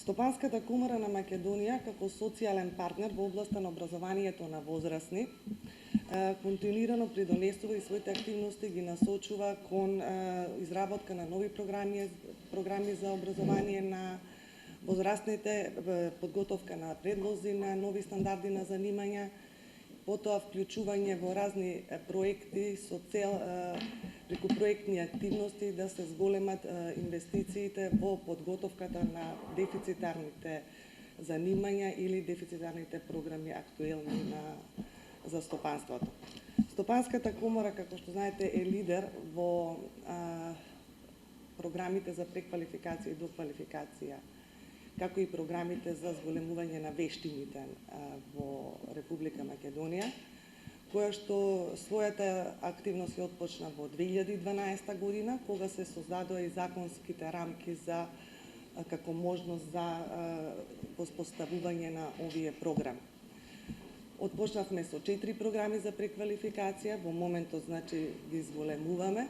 Стопанската комора на Македонија како социјален партнер во областа на образованието на возрастни континуирано придонесува и своите активности ги насочува кон изработка на нови програми за образование на возрастните, подготовка на предлози на нови стандарди на занимања, потоа вклучување во разни проекти со цел преку проектни активности да се зголемат инвестициите во подготовката на дефицитарните занимања или дефицитарните програми актуелни за стопанството. Стопанската комора, како што знаете, е лидер во програмите за преквалификација и доквалификација, како и програмите за зголемување на вештините во Република Македонија, која што својата активност ја отпочна во 2012 година, кога се создадоа и законските рамки за како можност за воспоставување на овие програми. Отпочнавме со 4 програми за преквалификација, во моментот значи ги зголемуваме.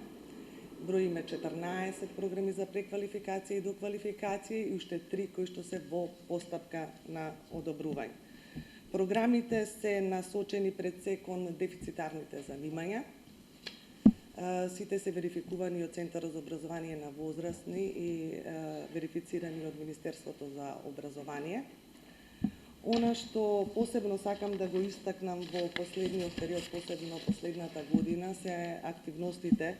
Броиме 14 програми за преквалификација и доквалификација и уште 3 кои што се во постапка на одобрување. Програмите се насочени пред се кон дефицитарните занимања. Сите се верификувани од Центарот за образование на возрастни и верифицирани од Министерството за образование. Она што посебно сакам да го истакнам во последниот период, посебно последната година, се активностите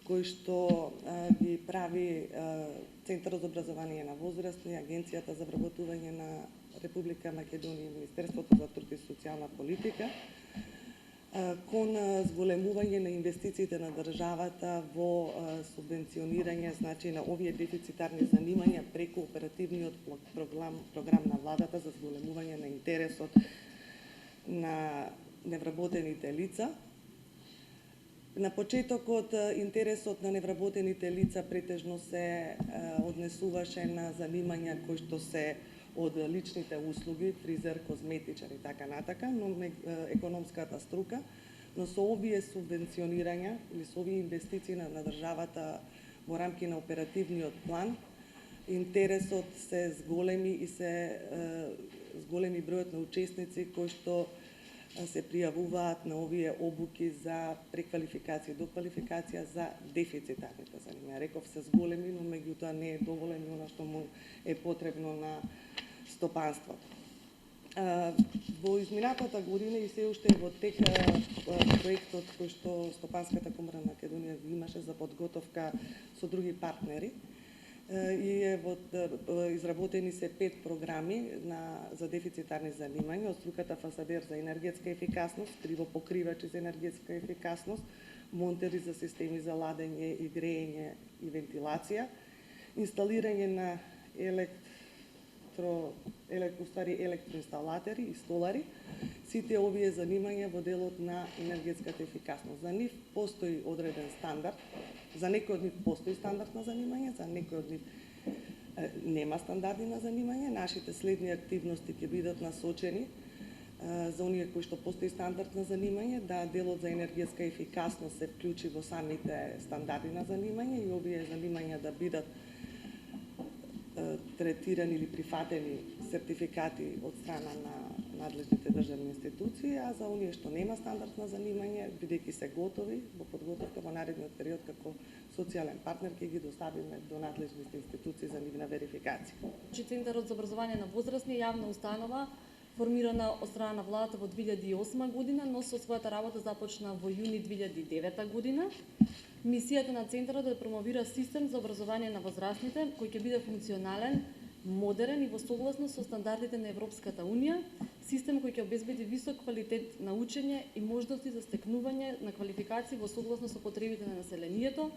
кои што ги прави Центарот за образование на возрастни, Агенцијата за вработување на Република Македонија и Министерството за труд и социјална политика кон зголемување на инвестициите на државата во субвенционирање значи на овие дефицитарни занимања преку оперативниот програм на владата за зголемување на интересот на невработените лица. На почетокот интересот на невработените лица претежно се однесуваше на занимања кои што се од личните услуги, фризер, козметичар и така натака, но економската струка, но со овие субвенционирања или со овие инвестиции на државата во рамки на оперативниот план, интересот се зголеми и се зголеми бројот на учесници кои што се пријавуваат на овие обуки за преквалификација и доквалификација за дефицитарните занимања. Реков се зголеми, но меѓутоа не е доволен она што му е потребно на стопанството. Во изминатата година и се уште во тек проектот кој што Стопанската комора на Македонија имаше за подготовка со други партнери, и изработени се 5 програми за дефицитарни занимања од струката фасадер за енергетска ефикасност, кривопокривачи за енергетска ефикасност, монтери за системи за ладење и греење и вентилација, инсталирање на електроинсталатори и столари. Сите овие занимања во делот на енергетската ефикасност. За нив постои одреден стандард, за некои од нив постои стандард на занимање, за некои од нив нема стандарди на занимање. Нашите следни активности ќе бидат насочени за оние кои што постои стандард на занимање, да делот за енергетска ефикасност се вклучи во самите стандарди на занимање и овие занимања да бидат третирани или прифатени сертификати од страна на надлежните државни институции, а за оние што нема стандард на занимање, бидејќи се готови во подготовка во наредниот период како социјален партнер ќе ги доставиме до надлежните институции за нивна верификација. Центарот за образование на возрастни е јавна установа формирана од страна на владата во 2008 година, но со својата работа започна во јуни 2009 година. Мисијата на Центарот е да промовира систем за образование на возрастните, кој ќе биде функционален, модерен и во согласност со стандардите на Европската Унија, систем кој ќе обезбеди висок квалитет на учење и можности за стекнување на квалификации во согласност со потребите на населението,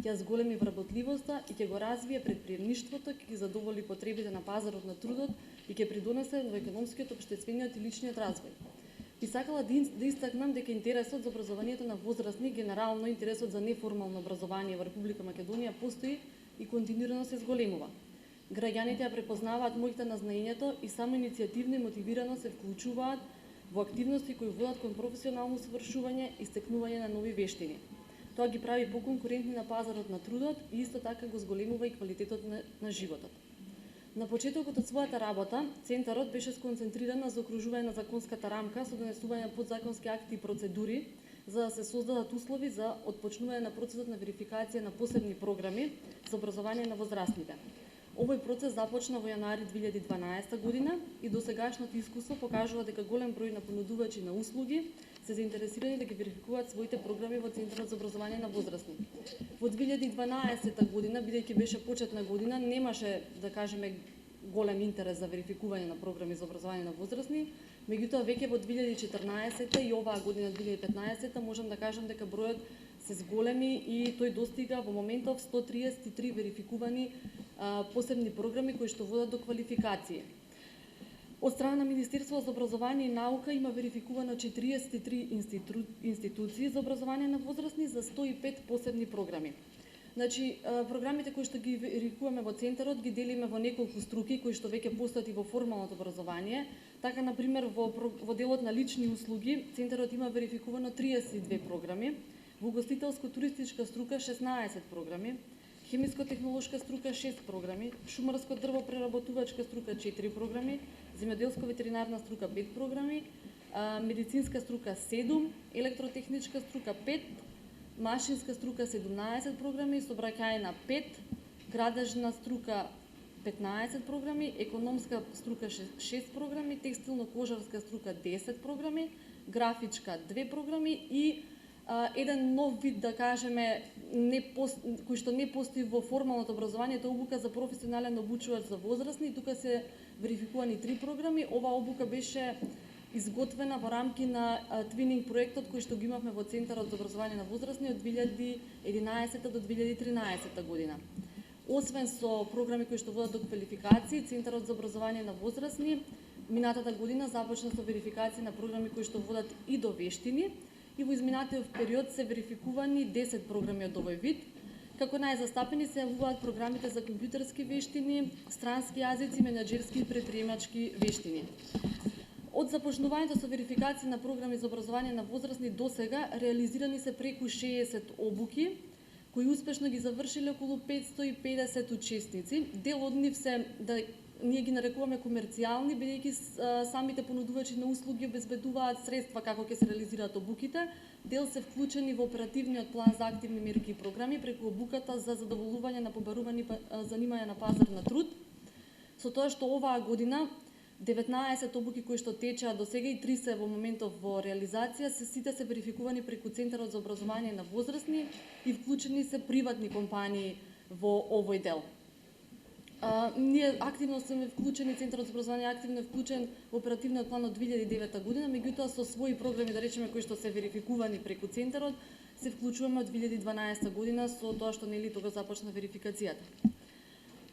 ќе зголеми вработливоста и ќе го развие предприемништвото, ќе ги задоволи потребите на пазарот на трудот и ќе придонесе во економскиот, општествениот и личниот развој. Би сакала да истакнам дека интересот за образованието на возрастни, генерално интересот за неформално образование во Република Македонија постои и континуирано се зголемува. Граѓаните ја препознаваат моќта на знаењето и само иницијативно и мотивирано се вклучуваат во активности кои водат кон професионално усовршување и стекнување на нови вештини. Тоа ги прави поконкурентни на пазарот на трудот и исто така го зголемува и квалитетот на животот. На почетокот од својата работа, Центарот беше сконцентриран на заокружување на законската рамка со донесување на подзаконски акти и процедури за да се создадат услови за отпочнување на процесот на верификација на посебни програми за образование на возрастните. Овој процес започна во јануари 2012 година и досегашното искуство покажува дека голем број на понудувачи на услуги се заинтересирани да ги верификуваат своите програми во Центарот за образование на возрастни. Во 2012 година, бидејќи беше почетна година, немаше, да кажеме, голем интерес за верификување на програми за образование на возрастни, меѓутоа веќе во 2014 и оваа година 2015 можам да кажам дека бројот се зголеми и тој достига во моментов 133 верификувани посебни програми кои што водат до квалификација. Од страна на Министерството за образование и наука има верификувано 43 институции за образование на возрастни за 105 посебни програми. Значи, програмите кои што ги верификуваме во Центарот ги делиме во неколку струки кои што веќе постојат и во формалното образование. Така, например, во делот на лични услуги, Центарот има верификувано 32 програми, во угостителско-туристичка струка 16 програми, хемиско-технолошка струка 6 програми, шумарско-дрвопреработувачка струка 4 програми, земјоделско-ветеринарна струка 5 програми, медицинска струка 7, електротехничка струка 5, машинска струка 17 програми, сообраќајна 5, градежна струка 15 програми, економска струка 6 програми, текстилно-кожарска струка 10 програми, графичка 2 програми и еден нов вид, да кажеме, кој што не постои во формалното образование, тоа обука за професионален обучувач за возрастни, тука се верификувани 3 програми. Оваа обука беше изготвена во рамки на твининг проектот кој што го имавме во Центарот за образование на возрастни од 2011 до 2013 година. Освен со програми кои што водат до квалификации, Центарот за образование на возрастни минатата година започна со верификација на програми кои што водат и до вештини и во изминатиот период се верификувани 10 програми од овој вид. Како најзастапени се јавуваат програмите за компјутерски вештини, странски јазици, менаџерски и предприемачки вештини. Од започнувањето со верификација на програми за образование на возрастни до сега реализирани се преку 60 обуки, кои успешно ги завршиле околу 550 учесници. Дел од нив се, ние ги нарекуваме комерцијални, бидејќи самите понудувачи на услуги обезбедуваат средства како ќе се реализираат обуките. Дел се вклучени во оперативниот план за активни мерки и програми преку обуката за задоволување на побарувани занимања на пазар на труд. Со тоа што оваа година 19 обуки кои што течеа до сега и 3 се во моментов во реализација, сите се верификувани преку Центарот за образование на возрастни и вклучени се приватни компании во овој дел. Ние активно сме вклучени, Центарот за образование активно е вклучен во оперативниот план од 2009 година, меѓутоа со своји програми, да речеме, кои што се верификувани преку Центарот, се вклучуваме од 2012 година со тоа што нели тога започна верификацијата.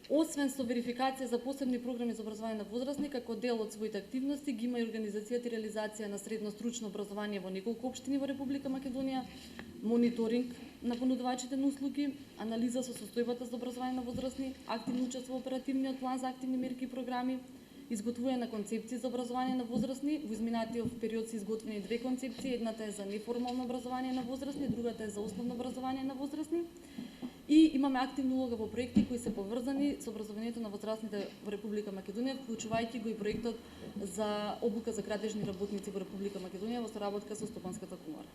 Освен со верификација за посебни програми за образование на возрастни, како дел од своите активности ги има и организацијата и реализација на средно стручно образование во неколку општини во Република Македонија, мониторинг на понудувачите на услуги, анализа со состојбата за образование на возрастни, активно учество во оперативниот план за активни мерки и програми, изготвување на концепции за образование на возрастни. Во изминатиот период се изготвени 2 концепции, едната е за неформално образование на возрастни, другата е за основно образование на возрастни. И имаме активна улога во проекти кои се поврзани со образованието на возрастните во Република Македонија, вклучувајќи го и проектот за обука за градежни работници во Република Македонија во соработка со Стопанската комора.